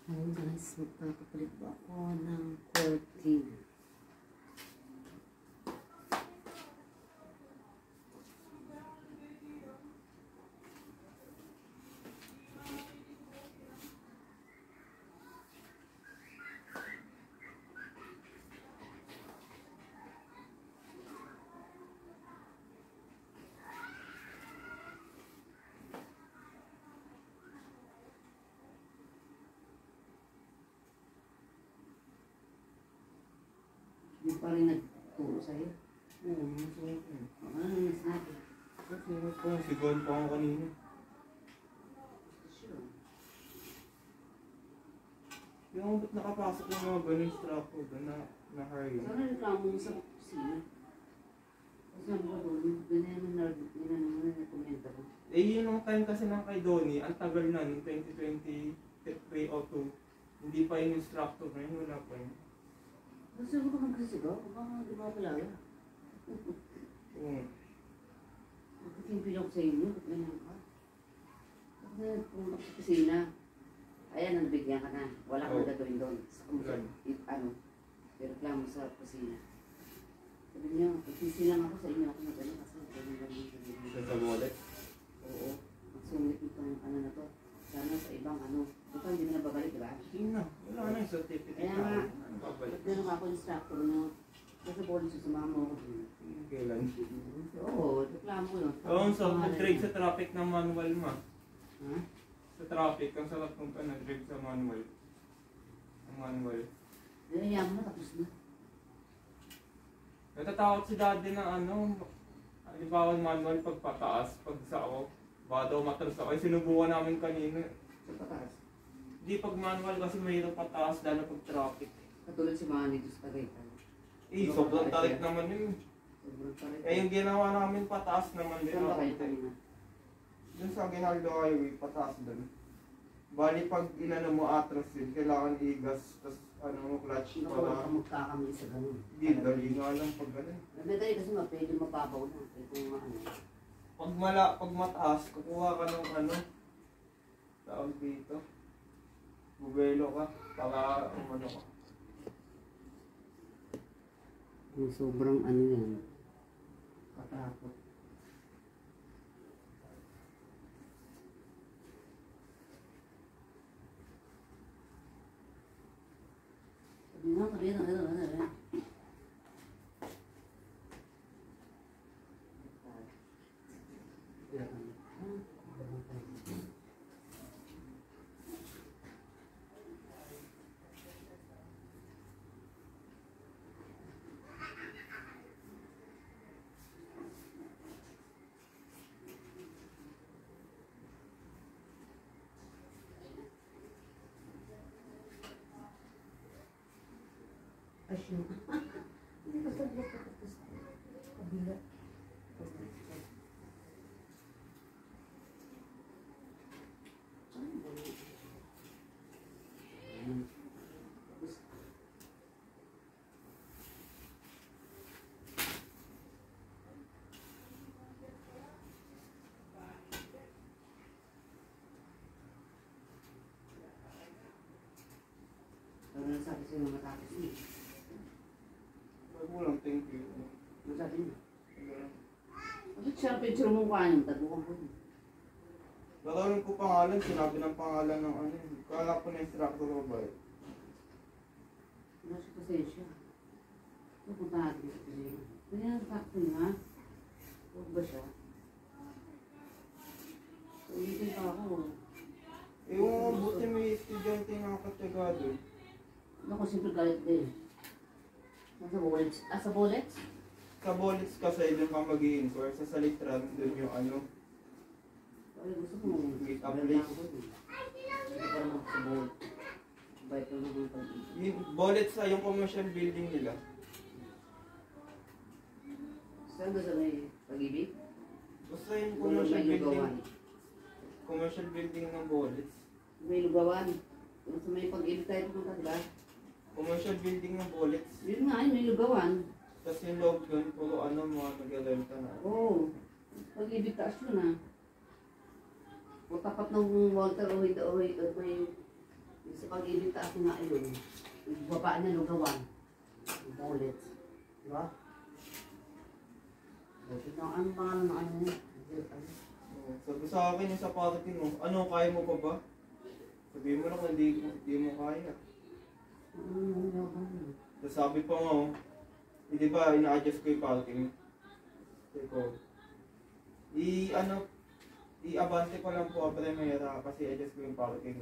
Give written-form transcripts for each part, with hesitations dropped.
Ayun guys, magpapapalit ba ako ng curtain? Hindi pa rin nagturo sa'yo. Oo, nasulit ko. Ano nang sinabi? Nasulit ko. Sigawan pa ako kanina. Sure. Yung ba't nakapasok ng mga ganun instructor doon na hire. Sana reklamo mo sa kusina. Kasi sabi ko doon, ganyan naman na-komenta ko. Eh yun ang time kasi ng kay Donnie, ang tagal na, noong 2023 o 2. Hindi pa yung instructor na yun, wala pa yun. Kasi ko naman kasi sigaw, baka di ba palala? Oo. Magkatimpil ako sa inyo, ba't ganyan ka? Bakit pumunta sa kusina? Ayan, nabigyan ka na. Wala kang gagawin doon. Sa reklamo sa kusina. Sabi niyo, pagsilang ako sa inyo ako na gano'n kasi gano'n. Sa wallet? Oo. Magsungit itong ano na to. Sana sa ibang ano. Ito hindi mo na babalik, diba? Hindi na. Wala na yung certificate. Kaya nga, babalik. gano'n ako instructor na kasi police sa sumama ako. Kailan? Oo, reklamo yun. Oo, so nag-drive sa traffic ng manual ma. Ha? Sa traffic, ang sarap kung ka nag-drive sa manual. Ang manual. Dinayaan mo, tapos na. Natatakot si daddy na ano, halimbawa manual pagpataas, pag sa ako, baka daw matras ako. Ay sinubukan namin kanina. Sa pataas. Hindi pag manual kasi mahirap pataas, lalo pag traffic. Katulad si Manny doon sa Tagaytay. Sobrang tarik naman yun. Sobrang tarik. Eh yung ginawa namin pataas naman din. Saan ba kayo kanina? Dun sa Ginaldo Highway, pataas dun. Bali pag inano mo atras yun, kailangan igas, tas ano mo clutch Nakuha ka para magkakamali sa ganun. hindi, dali nga lang pag gano'n. Madali kasi pwede mababaw na. Pwede ano. Pag mataas, kukuha ka ng ano, tawag dito. Bubelo ka, para umano ka. Yung sobrang ano yan. Katakot. Sabi nga, sabi nga. Asyo. Hindi ko sabi ko tapos kabila. Ano sabi sa'yo mga tapos niya? Huwag mo lang, thank you. Ano sabi niya? Bakit siya picture mo mukha niyo? Tagukan ko niyo. Nakaroon ko pangalan, sinabi ng pangalan ng ano. Kala ko na instructor ko ba eh. Wala siya pasensya. Pupunta natin sa kusina. Kaya sakto niya. Huwag ba siya? Ulitin pa ako. Eh, yung buti may estudyante na katyaga doon. Ano ko simple galit din. Nasa bullets? Ah, sa bullets? Sa bullets kasi doon ka mag-i-inquire. Sa Salitran, doon yung ano. Ay, gusto ko mong Meet up galit place. ako din. Hindi pa naman sa bullets. Bait lang naman pag-ibig. Yung bullets sa yung commercial building nila. Saan ba sa may pag-ibig? Basta yung Doon commercial may lugawan. building. Commercial building ng bullets. May lugawan. Doon sa may pag-ibig tayo pumunta, diba? Commercial building ng bullets. Yun nga, may lugawan. Tapos yung loob doon, puro ano, mga nag-renta na. Oo. Pag-ibig taas yun ah. O tapat ng Walter o may sa sa pag-ibig taas nga yun. Baba niya lugawan. Bullets. Diba? Buti na ano pangalan na ano niya? Sabi sa akin yung sa parking mo, ano, kaya mo pa ba? Sabihin mo lang, hindi mo kaya. Tapos sabi pa nga, oh, hindi ba, ina-adjust ko yung parking. Sabi ko, i-abante ko lang po Primera kasi adjust ko yung parking.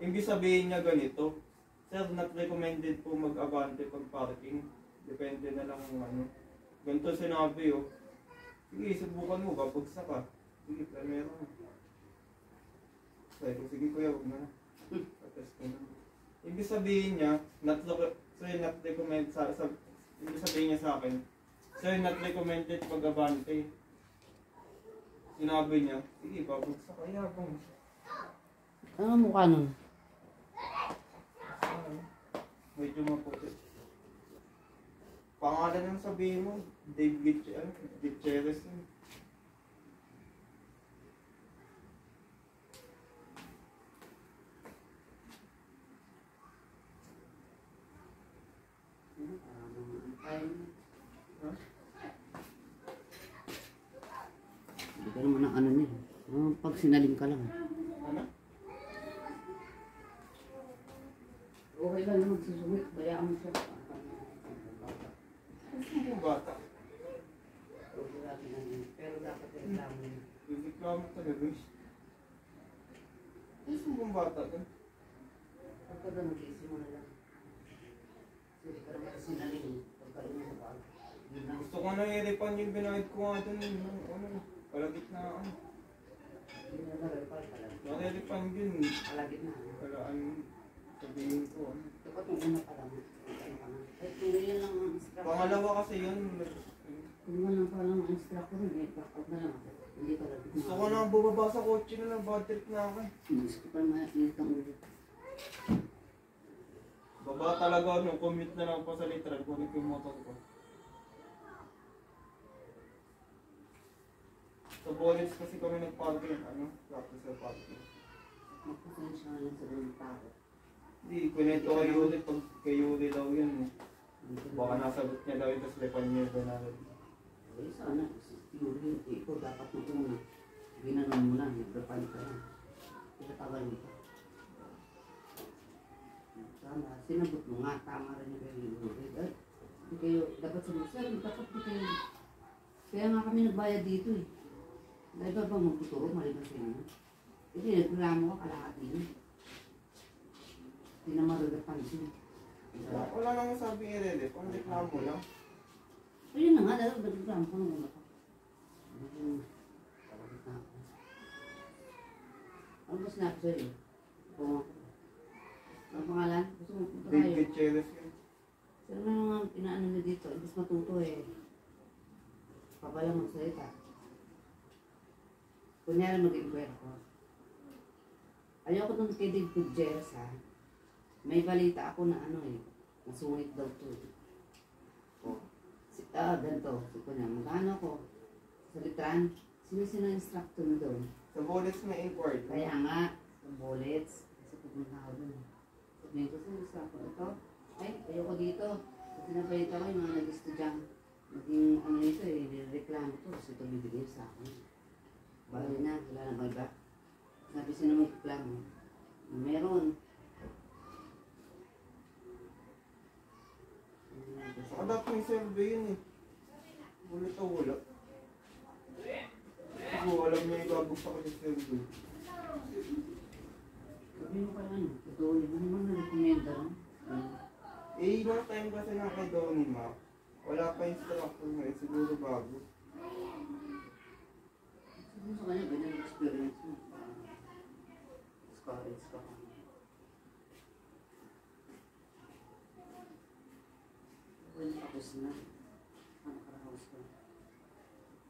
Ibig sabihin niya ganito, sir, not recommended po mag-abante pag parking. Depende na lang kung ano. Ganito sinabi, oh. Sige, subukan mo, babagsak ka. Sige, Primera mo. Sabi ko, sige kuya, huwag na. Patest ko na. Ibig sabihin niya, not recommended ibig sabihin niya sa akin, sir, not recommended pag-abante. Sinabi niya, sige, babagsak ka, yabang. Ano mukha nun? Medyo maputi. Pangalan ng sabihin mo, Dave Gutierrez yun. Hindi ka naman ang ano niya. Pag sinaling ka lang. Ano? Okay lang yung magsusungit. Bayaan mo siya. Ano yung bata? Pero dapat reklamo niya. Reklamo talaga eh. Ano yung bata doon? Pagka na mag-iisip mo na lang. Hindi ka naman sinaling. Pagkain mo sa pag. Gusto ko na i-refund yung binayad ko nga doon. Ano, palagit na ano. Hindi na nag-repal ka lang. Nare-refund yun. Palagit na. Wala ang sabihin ko. Ano. Dapat yung una pa lang. Kahit kung ganyan lang ang instructor. Pangalawa kasi yun. Kung ganyan pa lang ang instructor, back up na lang. Hindi ka lang. Gusto ko na bumaba sa kotse na lang. Bad trip na ako eh. Gusto ko pa mainit ang ulit. Baba talaga ano, commute na lang pa sa literal. Kunin ko yung motor ko. Sa Bullets kasi kami nag-parking. Ano? Practice sa parking. Magpasensya ka lang sa ganyan tao. Hindi, kunento kay Yuri. Pag kay Yuri daw yun. Baka nasagot niya daw yung tas lepan niya doon natin. Eh, sana, Yuri, ikaw dapat mo una. Ginanon mo na, nag-reply ka na. Pinatagal mo pa. Sana, sinagot mo nga, tama rin yung kay Yuri. Hindi kayo, dapat sa sir, dapat di kayo. Kaya nga kami nagbayad dito eh. Dahil ba bang magtuturo, maliban sa inyo? Hindi, nagreklamo ka kalahati yun. Hindi na maragapansin. Wala namang sabi i-relate. Kung reklamo lang. Ayun na nga, dahil nagreklamo ko nung una pa. Ano ba sinabi sa'yo? Kung ako. Ang pangalan? Gusto mo punta Dave tayo? Gutierrez yun. Sino na nga inaano nyo dito? Ibig matuto eh. Pabalang magsalita. Kunyari mag-inquire ko. Ayoko dun kay Dave Gutierrez ha. May balita ako na ano eh. Nasungit daw to. Ganito. Kunya, magkano ko? Sa litran? Sino instructor mo doon? Sa Bullets may inquired. Kaya nga, sa bullets. Kasi pupunta ako dun. Sabihin ko sa instructor, ito. Ay, ayoko dito. Kasi nabalita ko yung mga nag-estudyang. Naging ano ito eh, nireklamo to. Kasi ito bibigay sa akin. Bali na, wala na ba? Sabi sino magreklamo? Meron. Saka dapat may survey yun eh. Ulit o wala. Ako, alam niya ibabagsak ko yung survey. Sabi mo pa lang, ito yun. Ano man na-recommenda lang? Eh, nung time kasi na kay Donnie Ma, wala pa yung instructor mo eh, siguro bago. Sabi mo sa kanya, ganyan yung experience mo. Discourage ka. Well, tapos na. Nakarahouse ka.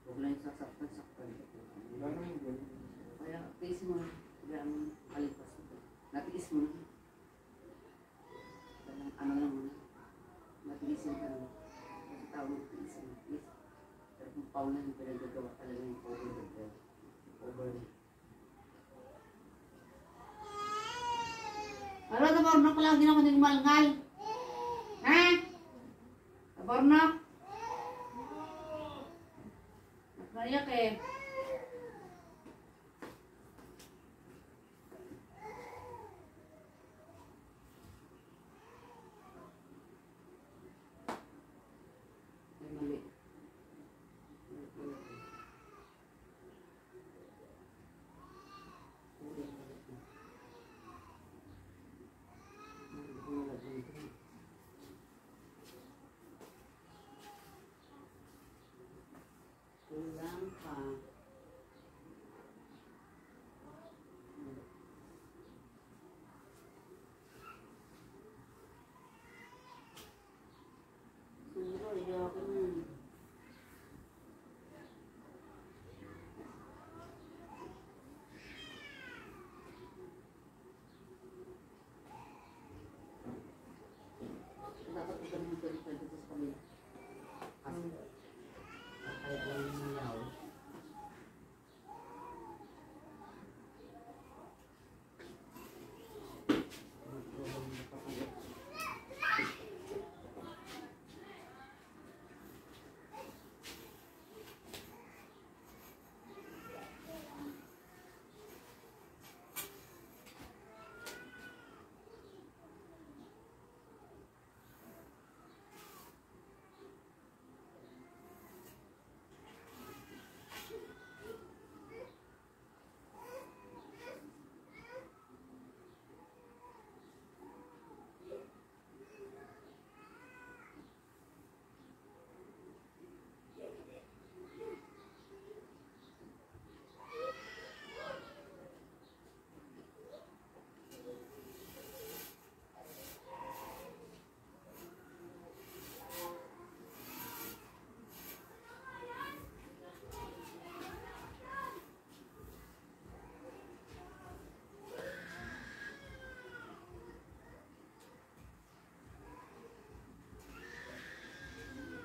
Huwag lang yung sasaktan-saktan. Wala naman ganun. Kaya, face mo. Kaya mo kalipas ito. Natiis mo na. Ano lang mo na. Natiisin ka na. Kasi tawag mo natiisin. Pero kung paunan yung pinagagawa talaga yung over. Ano, tabarnok lang, hindi naman din malngal. Ha? Tabarnok? Naiyak eh. Ay, mali. Kulang pa. Siguro, ayoko na. Dapat ikan mo dito sa kanila. Kasi, kaya lang yung mayaw.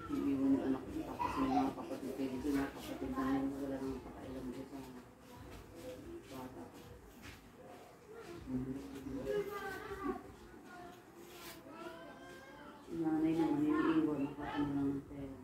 Iiwan yung anak ko, tapos yung mga kapatid ko dito, mga kapatid na yun, wala nang pakailan dito sa bata. Yung nanay naman, iniiwan, nakakano lang ng pera.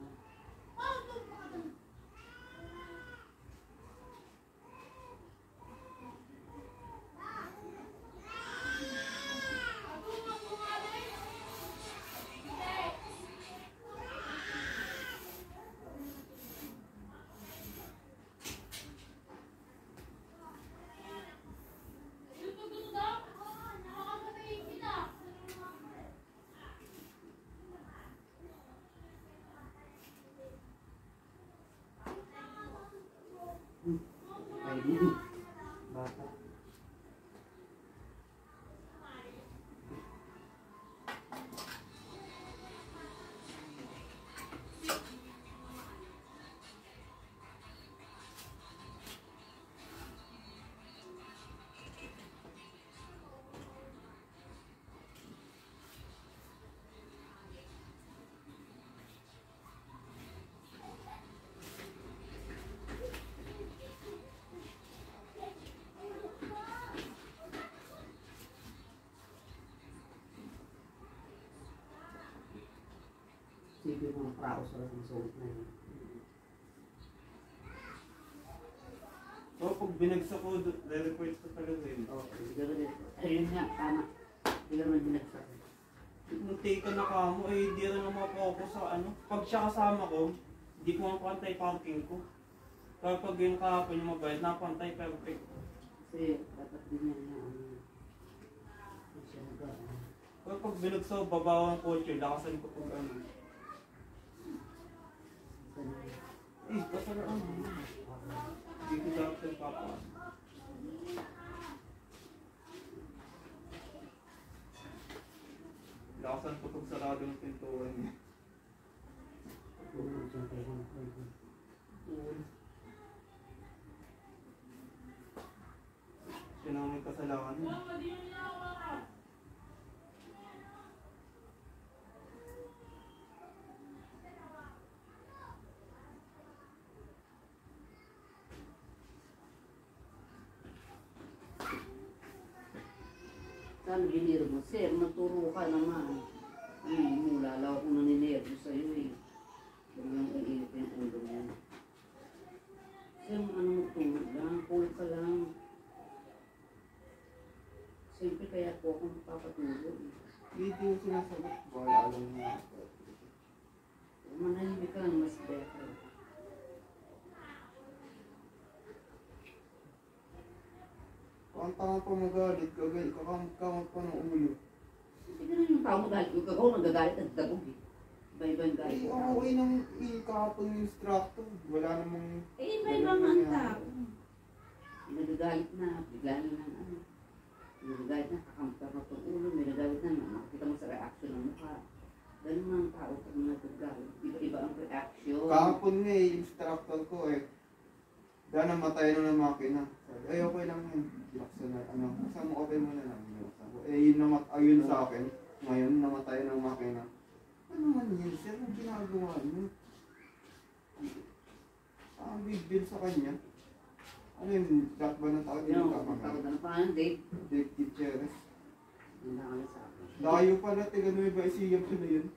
Ay, bata. Sige yung mga praos wala ng suot na yun. So, pag binagsak ko, re-report ko talaga yun. Okay, siguro dito. Ayun nga, tama. Hindi ka naman binagsak. Nung take na kamo, eh, di rin ako mapokus sa ano. Pag siya kasama ko, hindi ko mapantay parking ko. Kapag yung kahapon yung mabayad, napantay perfect. Kasi dapat din yan na ano. Siya nag-ano. Kapag binagsak, babawa ang kotse, lakasan ko pag ano. Eh, basta na ano. Hindi ko dapat yung papa. Lakasan ko pag sarado ng pintuan niya. Siya na may kasalanan. Sa magkano biniro mo? Sir, magturo ka naman. Ano mo, lalaw ko naninervyo sa'yo eh. Huwag yung iinit yung ulo mo. Sir, ano magturo lang, cool ka lang. Siyempre kaya po ako magpapaturo eh. Hindi yung sinasagot. Wala lang nga. Manahimik ka lang, mas better. Ang tanga pa magalit, kakamot pa ng ulo. Hindi ka na yung tao magalit. Yung kagaw nagagalit at dabog eh. Iba-iba yung galit. Eh, okay nang kahapon yung instructor. Wala namang... Eh, iba-iba nga ang tao. Nagagalit na, bigla na lang ano. Nagagalit na, kakamot ka na itong ulo. May nagagalit na, makikita mo sa reaction ng mukha. Ganun ang tao pag nagagalit. Iba-iba ang reaction. Kahapon nga eh, instructor ko eh. Dahil namatay na ng makina. Sabi, ay okay lang yun. Laksa na, ano, kasama mo okay mo na lang. Ayun sa akin. Ngayon, namatay ng makina. Ano man yun, sir? Ang ginagawa niyo? Ang big deal sa kanya. Ano yun, dapat ba ng tao? Hindi Yung, ka tao na paano, Dave? Dave Gutierrez. Hindi na kami sa akin. Layo pala, tiga may ba isiyap sila yun?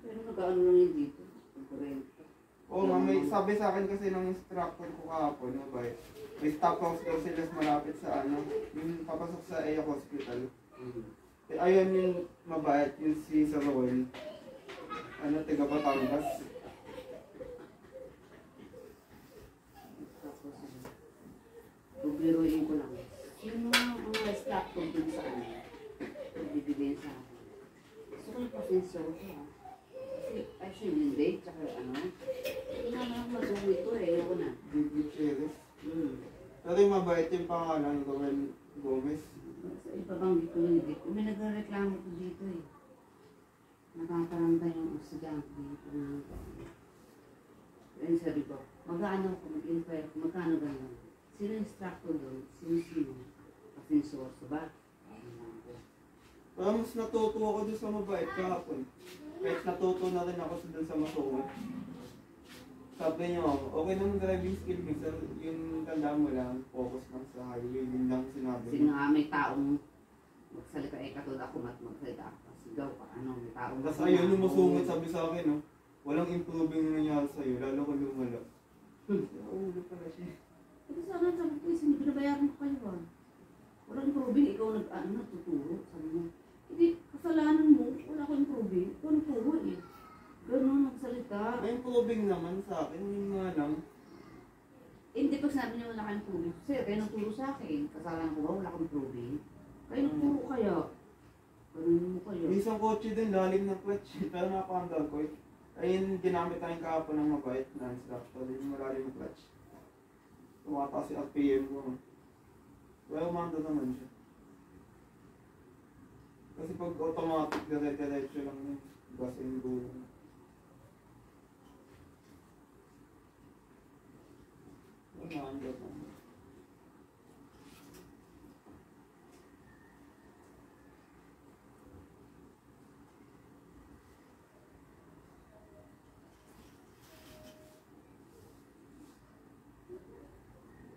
Pero nag-ano lang yun dito. Pagkurento. Oo nga, may sabi sa akin kasi ng instructor ko kahapon, mabait. May stop house daw sila malapit sa ano, yung papasok sa EA Hospital. Eh, ayun yung mabait, yung si Sir Roel. Ano, taga Batangas. Tapos, bubiruin ko lang. Yung mga staff ko dun sa ano, bibigyan sa akin. Gusto ko yung pasensya ko ah. Kasi, actually, yung date, tsaka ano, hindi naman ako masuko ito eh, ayoko na. Dave Gutierrez. Pero yung mabait yung pangalan, Roel Gomez. Sa ipabanggit ko yung date, may nagreklamo ko dito eh. Nakakaranta yung estudyante dito ng ayun sabi ko, mag-ano ko, mag-inquire ko, magkano ganyan. Sino yung instructor doon? Sino? Pasensor, ba? Pero mas natuto ako doon sa mabait kahapon. Kahit natuto na rin ako doon sa masungit. Sabi niyo, okay naman driving skill mo, sir. Yung tanda mo lang, focus lang sa highway. Yun lang sinabi Kasi nga may taong magsalita eh katulad ako magsalita ako. Sigaw ka, ano, may taong Tapos ayun yung masungit, sabi sa akin, no? Walang improving na nangyari sa'yo, lalo ko lumala. Ulo pala siya. Kasi sana sabi ko, hindi binabayaran ko kayo ah. Walang improving, ikaw nagtuturo. Sabi mo, hindi, kasalanan mo, wala ko improving. Ikaw nagturo eh. Ganun magsalita. May improving naman sa akin, yung nga lang. Hindi pag sinabi niya wala kang improving. Sir, kayo nagturo sa akin. Kasalanan ko ba wala kang improving? Kayo nagturo kaya. Ganun mo kayo. May isang kotse din, lalim ng clutch. Pero napakandal ko eh. Ayun, ginamit tayong kahapon ng mabait na instructor. Yung malalim ng clutch. Tumataas yung RPM ko. Pero umanda naman siya. Kasi pag automatic, dire-diretso lang yun. Gas and go. Umanda naman.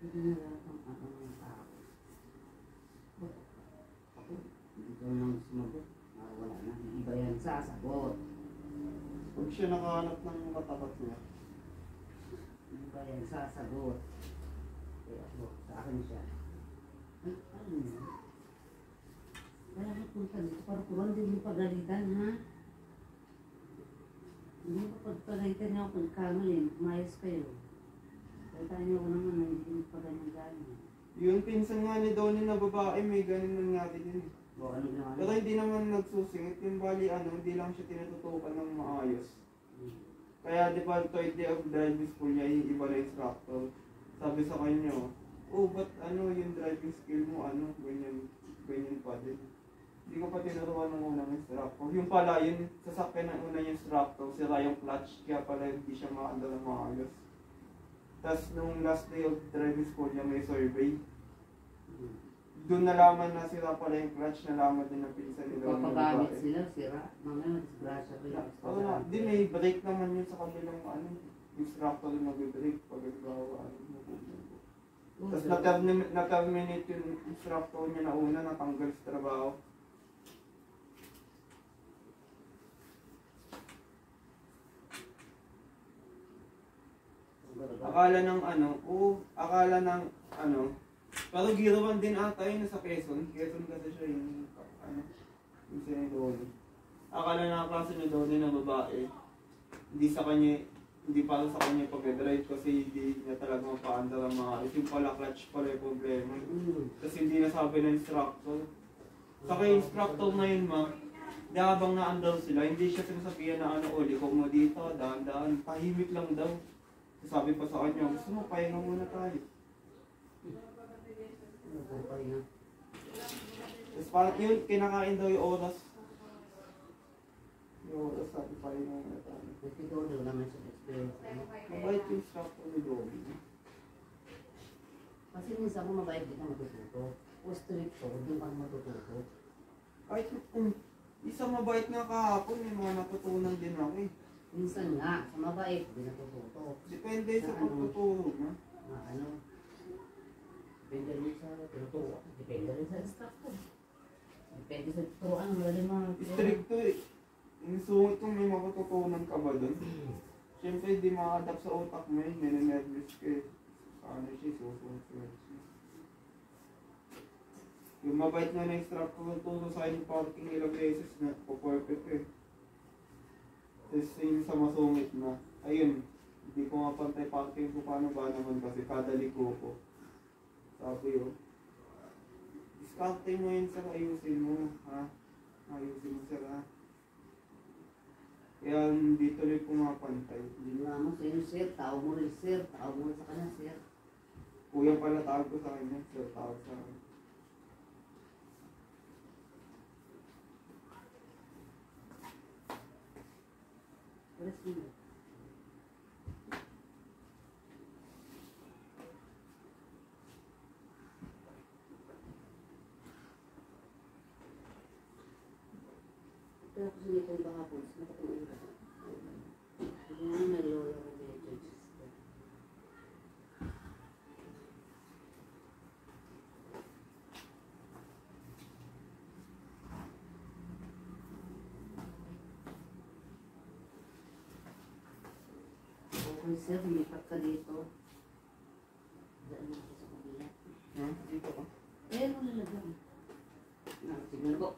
Hindi na lahat ang ano ng tao. Ako, hindi ko lang sumagot. Wala na. Iba yan sasagot. Pag siya nakahanap ng katapat niya, Iba yan sasagot. Kaya ako, sa akin siya. Ay, ano yun? Kaya nagpunta dito para kuwan din yung pagalitan, ha? Hindi mo pagpagalitan niyo ako pagkamalin. Umayos kayo. Kaya niyo ako naman na hindi mo pagalitan. yung pinsan nga ni Donnie na babae, may ganun nangyari din. O, ano ginawa Pero hindi naman nagsusingit. Yung bali, hindi lang siya tinututukan ng maayos. Kaya di ba, third day of driving school niya, yung iba na instructor. Sabi sa kanya, ba't yung driving skill mo, ganyan pa din. Hindi ko pa tinuruan ng unang instructor. Yung pala, yung sasakyan ng unang instructor, sira yung clutch, kaya pala hindi siya makaandar ng maayos. Tapos nung last day of driving school niya, may survey. Doon nalaman na sira pala yung clutch, nalaman din ng pinsan nila. Papagamit sila, sira. Mamaya disgrasya ko yun. Di may break naman yun sa kanilang instructor yung mag-break pag nagawa. Tapos na-terminate yung instructor niya na una, natanggal sa trabaho. Akala ng ano, akala ng ano, pero girawan din ata yun sa Quezon. Quezon kasi siya yung, ano, yung sinidolo. Akala na klase ni Donnie na babae. Hindi sa kanya, hindi para sa kanya pag-drive kasi hindi niya talaga mapaandar ang mga alis. Yung pala clutch pala yung problema. Kasi hindi nasabi ng instructor. Sa kay instructor na yun, ma, di habang naandar sila, hindi siya sinasabihan na ano, liko mo dito, daan-daan, tahimik lang daw. Sabi pa sa kanya, gusto mo, pahinga muna tayo. Tapos parang yun, kinakain daw yung oras. Yung oras, sabi pahinga muna tayo. Kasi Dodo naman siya experience. Mabait yung instructor ni Dobby. Kasi minsan kung mabait di ka matututo. O strict to, doon ka matututo. Kahit isang mabait nga kahapon, may mga natutunan din ako eh. Minsan nga, sa mabait, di natututo. Depende sa pagtuturo mo. Ano? Depende rin sa tuturuan. Depende rin sa instructor. Depende sa tuturuan. Wala din mga... Stricto eh. Inisungit kung may matututunan ka ba doon. Siyempre, di ma-adapt sa utak mo eh. Nene-nervous ka eh. Paano siya, susunod-sunod siya. Yung mabait nga na instructor ng turo sa akin yung parking ilang beses na po-perfect eh. Tapos yung sa masungit na, ayun, hindi ko nga pantay parking ko paano ba naman kasi kada liko ko. Sabi yun, diskarte mo yun sir, ayusin mo, ha? Ayusin mo sir, ha? Kaya hindi tuloy pumapantay. Hindi mo naman sa inyo, sir. Tao mo rin, sir. Tao mo rin sa kanya, sir. Kuya pala tawag ko sa kanya, sir, tawag sa akin. Alas mo. Pero kung hindi ko bahapon, nakatulong ka. Hindi mo may lola ko may judges ko. Okay, sir, lumipat ka dito. Daan mo ako sa kabila. Ha? Dito ka? Eh, ano lalagyan? Signal ko.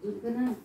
Doon ka na.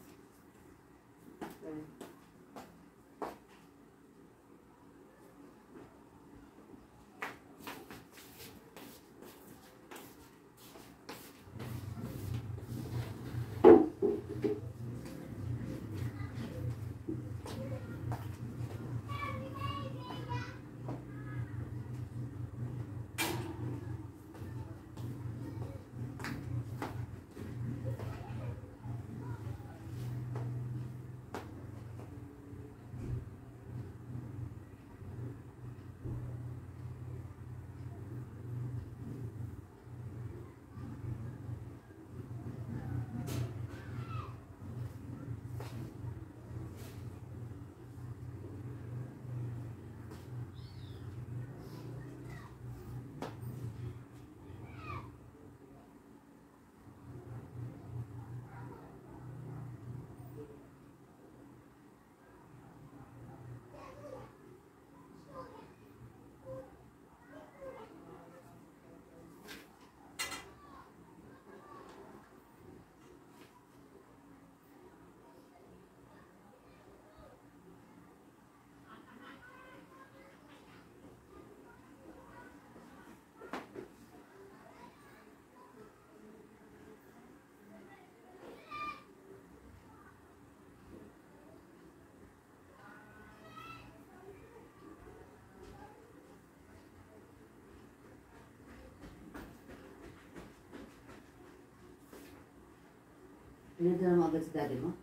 Pinadala mo agad sa daddy mo?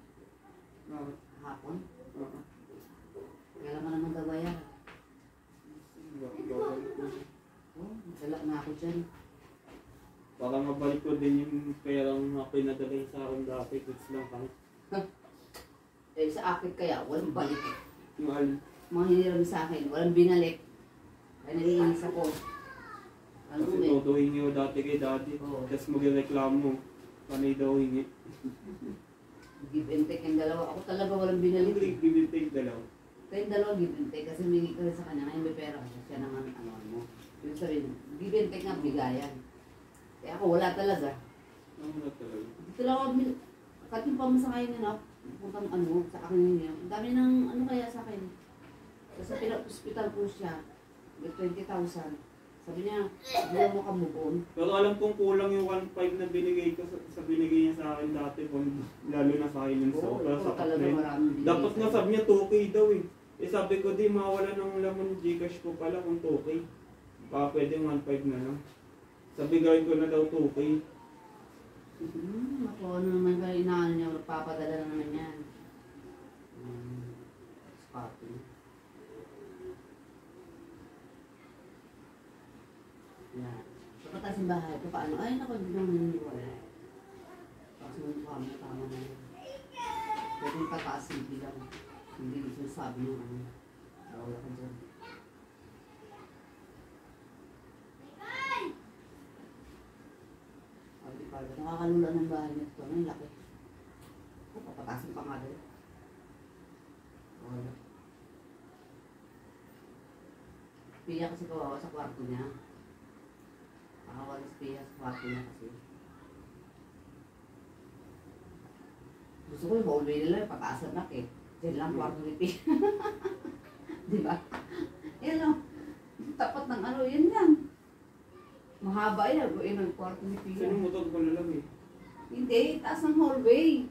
Oo. Hapon? Oo. Kailan ka naman daw bayan? Babalik ko. Oh, dala na ako dyan. Para mabalik ko din yung perang pinadala yung sa akin dati. Goods lang kami. Eh, sa akin kaya, walang balik. Yung alin. Mga hiniram sa akin, walang binalik. Kaya naiinis ako. Ano Kasi eh? todo hingi ko dati kay daddy. Oo. Tapos magreklamo. Panay daw hingi. Give and take yung dalawa. Ako talaga walang binalik. Give and take dalaw. Kayong dalawa give and take kasi mingi ko rin sa kanya. Ngayon may pera kasi siya naman ano mo. Yung sabihin, give and take nga bigayan. Kaya ako wala talaga. Ano na talaga? Dito lang ako, kahit yung pamasakay nga na, puntang ano, sa akin yun. Ang dami ng ano kaya sa akin. Kasi pina-hospital po siya. May 20,000. Sabi niya, hindi mo ka move on. Pero alam kong kulang yung 1.5 na binigay ko sa binigay niya sa akin dati. Lalo na sa akin yung Oo, sopa. ikaw Sa talaga kapatid. maraming binigay Dapat nga sa'yo. sabi niya 2K daw eh. Eh sabi ko di mawala ng laman yung Gcash ko pala kung 2K. Baka pwedeng 1.5 na lang. Sabi gawin ko na daw 2K. Ako, ano naman ba inaano niya, papadala na naman yan. Spotty. Yan. Kapag yung bahay ko, paano? Ay, naku, hindi naman naniniwala. Tapos nung mukha mo, tama na yun. Pwede yung tataas yung bilang. Hindi gusto sabi yung ano. Wala ka dyan. Nakakalula ng bahay nito. Ang laki. Oh, papatasin pa nga doon. Wala. Pia kasi kawawa sa kwarto niya. Nakawawa si Pia sa kwarto niya kasi. Gusto ko yung hallway nila, pataasan na eh. Diyan lang kwarto ni Pia. Di ba? Yan lang. Tapat ng ano, yan yan. Mahaba yan, buhay ng kwarto ni Pia. Sino motor ko na lang eh? Hindi, taas ng hallway.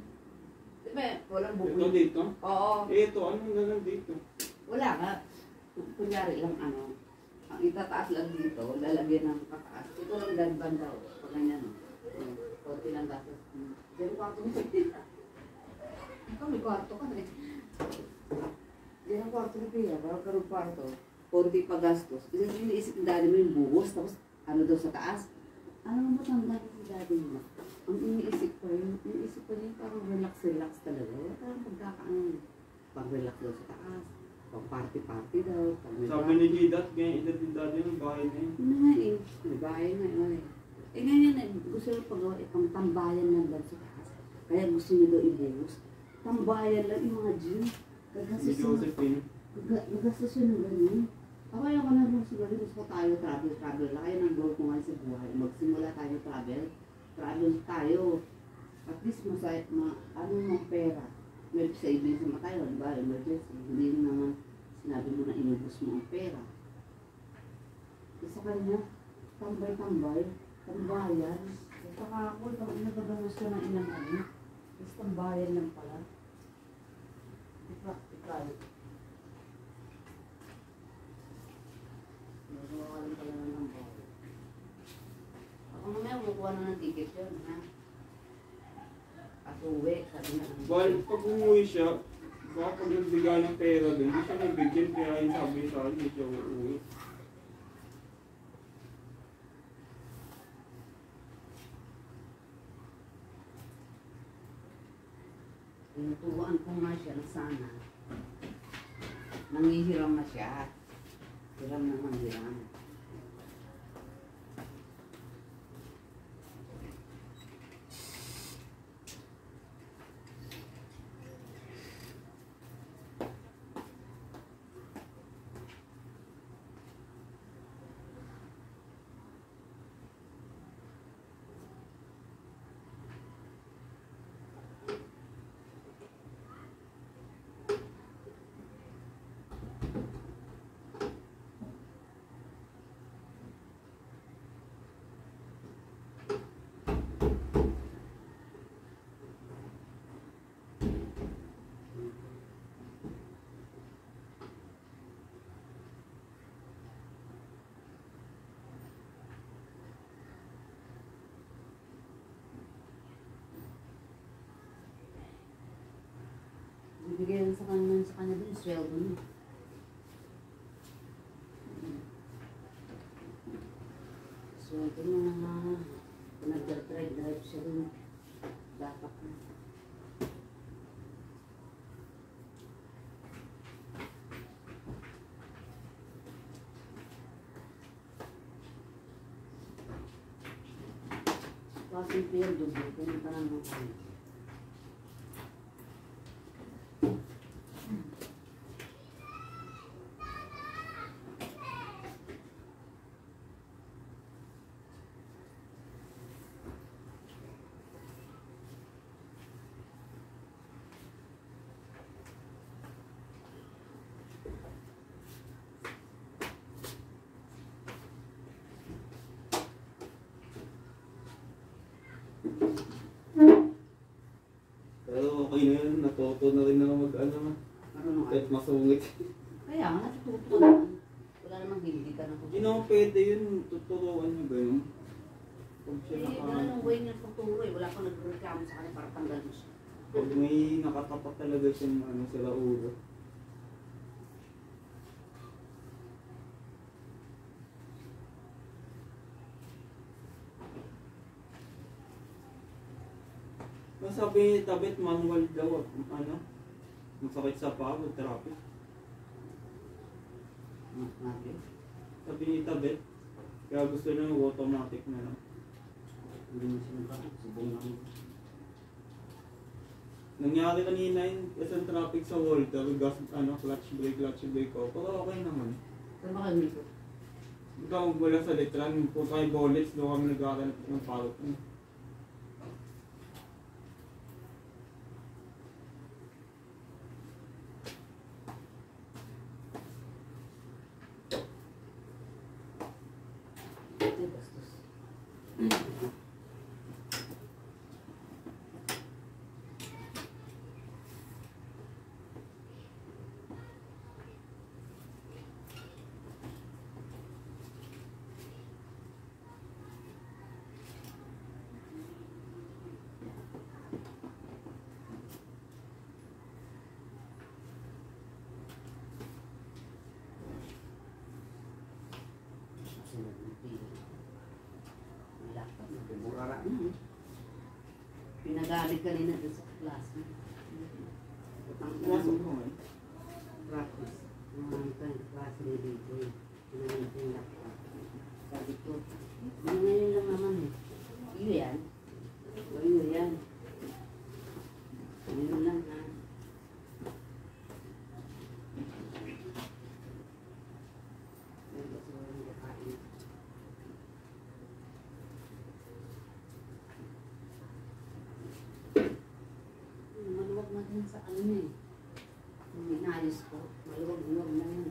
Diba, walang Ito bukoy. dito? Oo, Eh ito, anong ganun dito? wala nga. Kunyari lang ano, ang itataas lang dito, lalagyan ng pataas. Ito lang danban daw. Pag ganyan, konti lang gastos. Pero kwarto mo. Ikaw may kwarto ka na eh. Yan ang kwarto ni Pia, bago ka ng kwarto. Konti pa gastos. Kasi iniisip ng daddy mo yung buhos, tapos ano daw sa taas. Ano mo matanda si daddy mo? Ang iniisip ko niya parang relax talaga. Wala parang pagkakaano. Pag-relax daw sa taas. Pag-party daw. Pag may Sabi ni Gidat, ganyan edad yung daddy ng bahay na yun. yun na nga eh. May bahay nga eh. Eh ganyan eh. Gusto niya pagawa itong tambayan lang sa taas. Kaya gusto niya daw ibuhos. Tambayan lang yung mga gym. Si Gagastos Josephine. yun ng ganyan. Ako ayaw ko na siguro gusto ko tayo travel lang. Kaya nang goal ko nga sa buhay. Magsimula tayo travel tayo. At least ano mo pera. May savings naman tayo, di ba? Emergency. Hindi naman sinabi mo na inubos mo ang pera. Isa kanya, tambayan. Saka ako, nagagawas ka ng ilang ano. Tapos tambayan lang pala. Practical. Nagawa pala na ng bahay. Ako mamaya, kukuha na ng ticket yun, ha? At uwi, sabi na lang. Well, pag umuwi siya, baka pag nagbigay ng pera doon, hindi siya nagbigyan, kaya yung sabi sa akin, hindi siya uuwi. Tinuturuan ko nga siya na sana. Nangihiram na siya. Hiram naman hiram. binibigyan sa kanya dun, sweldo niya. Sweldo niya na nag-drive siya dun. Dapat na. Kasi pero dugo, pumunta na naman kami. Pero okay na yun, natuto na rin ako mag-ano. Ano nga? Kahit masungit. Kaya nga, natututo naman. Wala namang hindi ka na kung Hindi naman pwede yun, tuturuan mo ba yun? Pag siya eh, wala nang way niya pagturo eh. Wala pang nagreklamo sa kanya para tanggal mo siya. Pag may nakatapat talaga siyang ano, sila ulo. Sabi ni Tabet, manual daw, ano? Masakit sa paa, traffic. Natin. Sabi ni Tabet, kaya gusto niya automatic na lang. Hindi mo siya nagkakaroon. Subong lang. Nangyari kanina yung isang traffic sa Walter, gas, ano, clutch brake ko. Pero okay naman. Saan ba kayo dito? Ikaw wala sa Letran, kung kayo bullets, doon kami nag-aaral ng parot. Ito bastos. Pinagalit kanina dun sa klase. Pumasok ko ngayon. Practice. Ito yung klase ni dito eh. Pinagalit yung laptop. Sabi ko, ngayon lang naman eh. Iyo yan. O iyo yan. Ngayon lang ha. Ngayon kasi walang kakain. Maluwag na din sa ano eh. Kung inayos ko, maluwag na yun.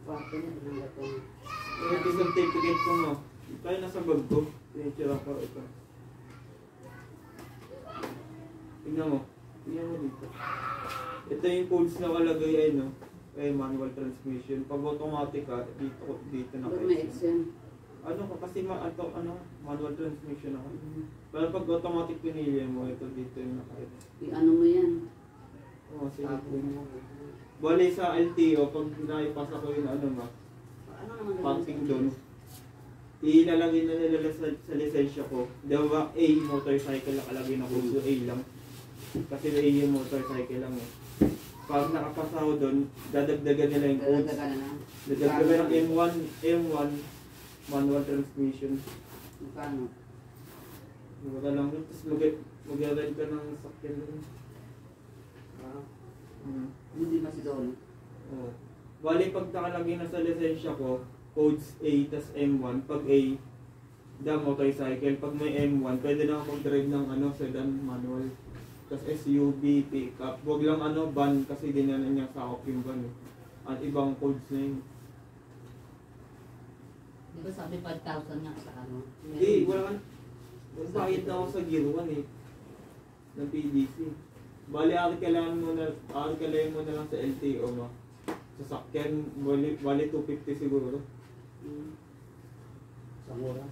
Kwarto niya, binanggat ko. Ito yung certificate ko mo. Kaya nasa bag ko. Tinitira ko ito. Tingnan mo. Tingnan mo dito. Ito yung codes na kalagay ay no. Ay manual transmission. Pag automatic ka, dito na Ba't may exam? Ano ka kasi manual transmission ako. Pero pag automatic pinili mo, ito dito yung nakait. I-ano mo yan? Oo, sige. Tapo mo. Bali sa LTO, pag naipasa ko yung ano ma, Ano naman ganun parking sa- doon, ilalagay na nila sa lisensya ko. Diba A, motorcycle nakalagay na ko, so A lang. Kasi A yung motorcycle lang eh. Pag nakapasa ko doon, dadagdagan nila yung codes. Dagdagan na lang. Dadagdagan ng M1, manual transmission. Magkano? Mura lang yun, tapos mag-ride ka ng sakyan doon. Ah, Hmm. hindi ba si Don? Oo. Bali, pag nakalagay na sa lisensya ko, codes A, tas M1. Pag A, motorcycle. Pag may M1, pwede na ako mag-drive ng sedan manual. Tas SUV, pickup. Huwag lang van kasi di na niya sakop yung van. At ibang codes na yun. Di ba sabi 5,000 nga sa ano? Hindi, wala ka. Bakit na ako sa Gear 1 eh. Ng PDC. Bali, kailangan mo na lang sa LTO mo. Sasakyan, bali 250 siguro. Isang oras.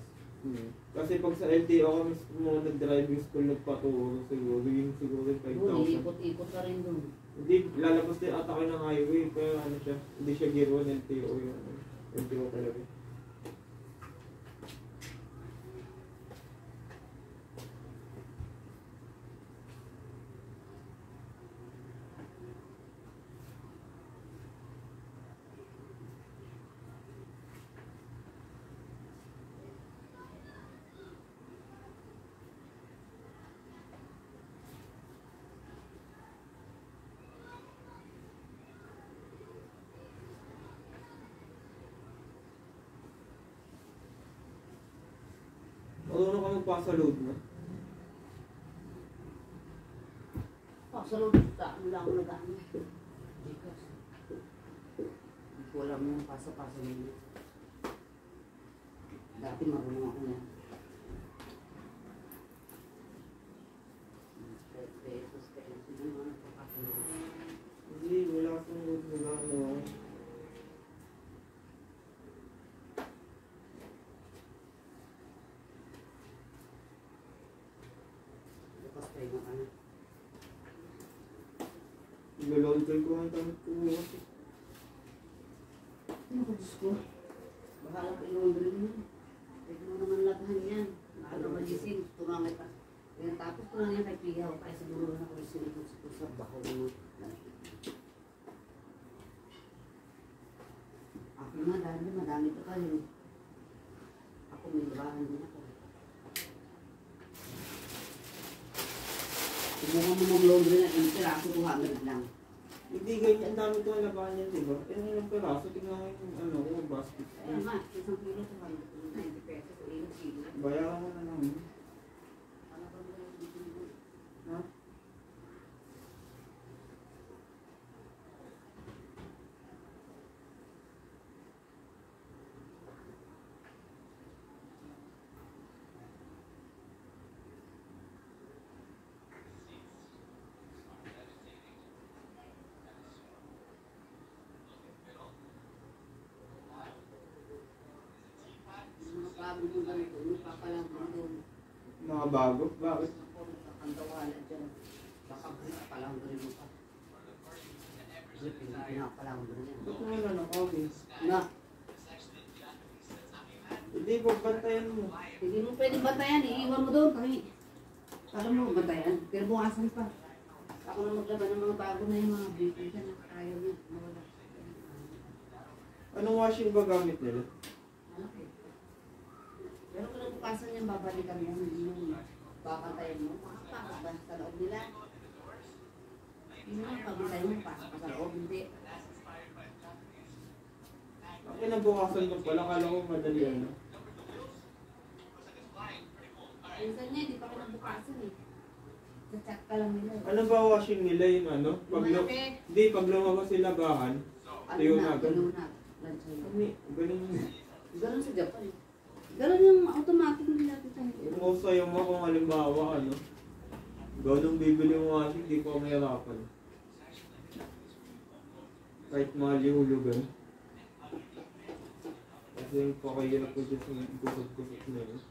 Kasi pag sa LTO kami mga nag-driving school nagpaturo siguro, yung siguro yung Doon, 5,000. ikot-ikot ka rin doon. Hindi, lalabas din ata kayo ng highway, pero ano siya, hindi siya Gear 1 LTO yung LTO talaga. Marunong ka magpasa load na? Sa ano lang ako nag-ano. Because, hindi ko alam yung pasa-pasa nila. Dati marunong ako yan. Pesos, sino mga nagpapasa nila. Hindi, wala akong load na ano. Bukas tayo na ano. Niloload ko ang tamit ko. Ano ko, Diyos ko? Bahala pa i-laundry mo. Pwede mo naman latahan yan. Bahala magising, tumamay pa. Kaya tapos ko lang yan kay Piyaw. Kaya siguro na ako isinipot sa baho mo. Ako na, madami pa kayo. Ako may labahan din ako. Subukan mo mag-laundry na piraso 200 lang. Hindi ganyan, ang dami ko ang labahan yan, diba? Eh, ngayon peraso, tingnan ko yung ano, yung basket. Kaya nga, isang kilo 290 pesos. Ilang kilo. Bayaran mo na lang. Ano ba ba yung kilo? Ha? Mga bago mo ganito, papalang mo doon. Mga bago? Bakit? Ako, nakakandawala dyan. Baka palang doon mo pa. Pinapalang doon yan. Ba't naman ano, okay? Na, Hindi, pagbantayan mo. hindi mo pwede bantayan, iiwan mo doon. Kala mo bantayan, pero bukasan pa. Ako na maglaban ng mga bago na yung mga beauty dyan. Ayaw niya, mawala. Anong washing ba gamit nila? Malaki. Pero kung nagbukasan yan, babalikan mo yung babantayan mo. Makapasok ba sa loob nila? Yun lang, pagbantayan mo, pasok ka sa loob, hindi. Ang kinabukasan ko pala, kala ko madali ano. Minsan niya, di pa ka nagbukasan eh. Sa-chat ka lang nila. Ano ba washing nila yung ano? Malaki. Hindi, pag lumabas sila gahan, tuyo na, ganun. Lunch na. Kami, ganun. Ganun sa Japan. Ganun yung automatic nila dito. Kung sa'yo mo kung halimbawa, ano, ganun bibili mo washing, di ko mahirapan. Kahit mahal yung hulugan. Kasi yung pakahirap ko dyan sa kusot-kusot na yun.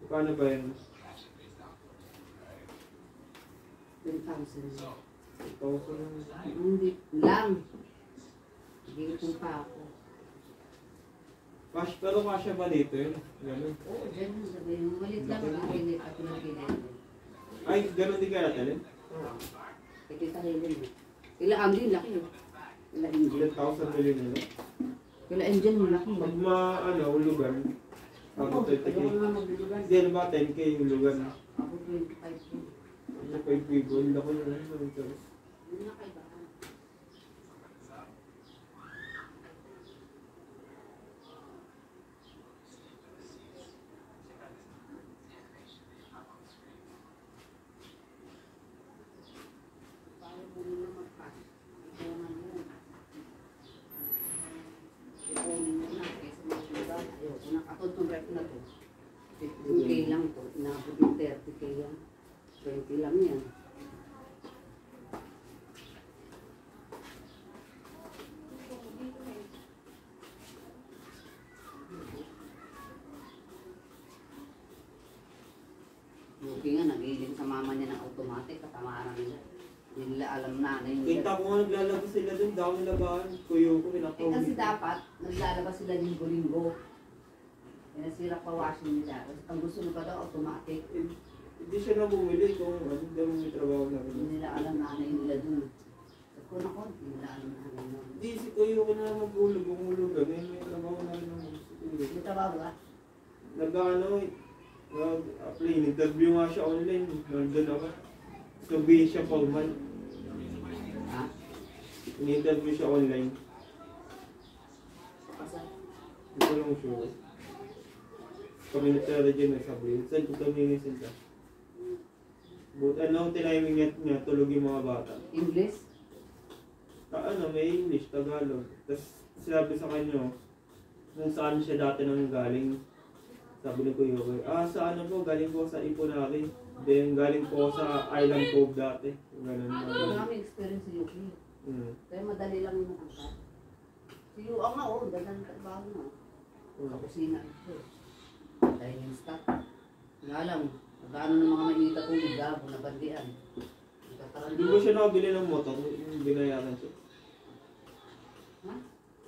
Paano ba yun? 10,000. 1,000 Hindi lang. Hindi ko pa ako. cash, pero kasya ba dito yun? Ganun. Oo, dyan mo sabihin. Malit lang ang pinit at pinagpinit. Ay, ganun di kaya talin? Oo. Kikita kayo din eh. Kila Amdi, laki yun. Kila Angel. 10,000 million nila. Kila Angel, malaki. Pag ano, hulugan, Oo, ako ayaw 30k. ko nga maglulugan. Hindi, ano ba, 10k hulugan. Ako 25 ko. Ano 5 people, lako yun. Yun na kay Baka. Paano mo nila mag-pass? Ikaw na yun. Ipunin mo na kaysa maglugan. Ayoko na. Ako itong rep na to. 15k lang to. Inabot ng 30k yan. 20 lang yan. Hindi nila alam nanay nila. Kita ko nga naglalabas sila dun, dami labahan. Kuyo ko, Eh pinakaw. kasi dapat, naglalabas sila linggo-linggo. Eh nasira pa washing nila. Ang gusto mo pa daw, automatic. Hindi siya na bumili kung ano, dami may trabaho na rin. Hindi nila alam nanay nila dun. Kung ako, hindi nila alam nanay nila. Hindi, si Kuyo ko na maghulog, umulog. Ngayon may trabaho na rin ako. May trabaho ba? Nag-ano, nag-apply, interview nga siya online. Nandun ako. Sabihin siya formal. Ha? In-interview siya online. Asa? Hindi ko lang sure. Community region na sabi. Saan ko kami sila? But ano, tiniming niya, tulog yung mga bata. English? Ano, may English, Tagalog. Tapos sinabi sa kanya, kung saan siya dati nang galing. Sabi ni Kuya Koy, sa ano po, galing po sa Ipunari. Then galing po sa Island Cove dati. Ganun na. Maraming experience sa UK. Kaya madali lang yung angkat. Si UK nga, dalang trabaho na. Sa kusina ito. Dining stock. Nga lang, magkano ng mga manita tubig, gabo, nabandian. Hindi ba siya nakabili ng motor? Yung binayaran siya? Ha?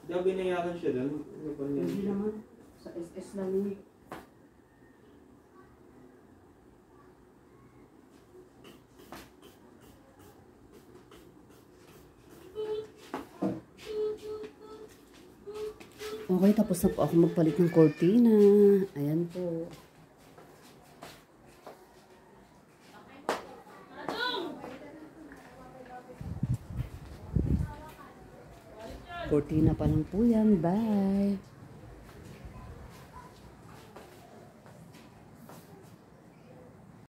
Hindi ba binayaran siya doon? Hindi naman. Sa SS lang yun. Okay, tapos na po ako magpalit ng cortina. Ayan po. Cortina pa lang po yan. Bye!